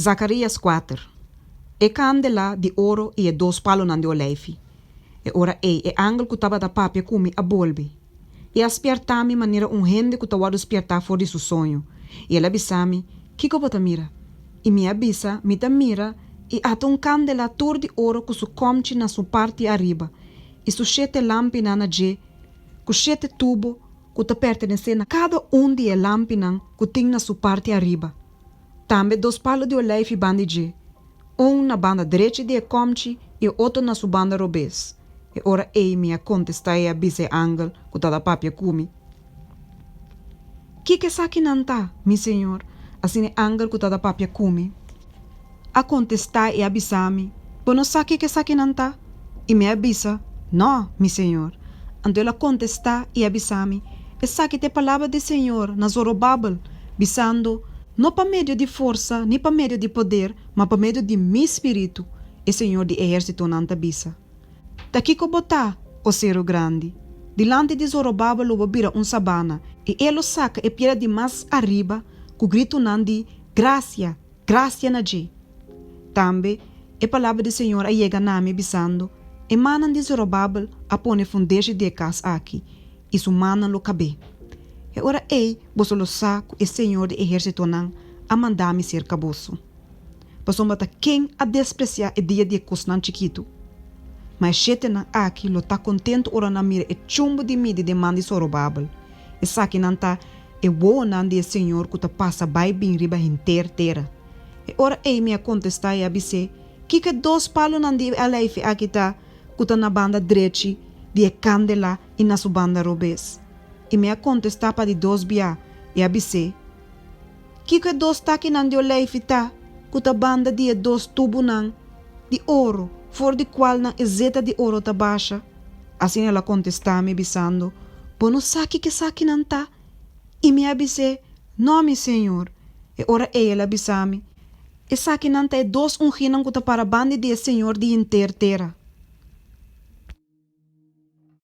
Zacarias 4. E candela de ouro e 2 palos de oleife. E ora e angel que estava da papia come a bolbe. E aspiertami maneira rende que estava a despertar fora de seu sonho. E ela avisami, que bota mira? E me avisa, me mira, e ata candela tur de ouro que su comte na sua parte arriba. E su 7 lâmpinas na je, com 7 tubo que te pertence a cada de lâmpinas que tem na sua parte arriba. Também 2 palos de oleife bandije, na banda direita de comte e outro na sua banda robês. E ora ei me contesta e avisa angel que tá da papia kumi. Que saque não tá, mi senhor? Assim angel que tá da papia kumi. A contestar e avisar-me, mas não sabe que saque não tá? E me avisa, não, mi senhor. Então ela contestar e avisar-me, e saque te palavra de senhor na Zorobabel, bisando, não para meio de força, nem para meio de poder, mas para meio de meu espírito, e senhor de exército não te avisa. Daqui que botar, o cero grande. Dilante de Zorobabel o vira sabana, e ele saca e pira de mais arriba, com grito nandi, gracia, gracia na je. Também, a palavra do Senhor a chega na me bisando, e manan de Zorobabel a pone fundeje de casa aqui, e su manan lo cabe. E ora ei, boso lo saco e Senhor de exército nan, a mandar-me ser caboço. Passou bata quem a despreciar e dia de cosnan chiquito. Mas chete nan aqui lo tá contento ora na mira e chumbo de midi de mandi Zorobabel. E saque nan tá e boa nan de Senhor que ta passa bai bem riba terra. E ora ei me a contestar e abise, que 2 palos nan de aleife aqui tá, que tá na banda direita de candela e na sua banda robês. E me a contestar para de 2 bia e abise, que 2 taki nan de aleife tá, que tá banda de 2 tubo nan de ouro, for de qual nan zeta de ouro tá baixa. Assim ela contestar me bisando, pono saque que saque nan tá. E me abise, não mi senhor. E ora ela abisame, e saque nan tá 2 unginan que tá para banda de senhor de terra.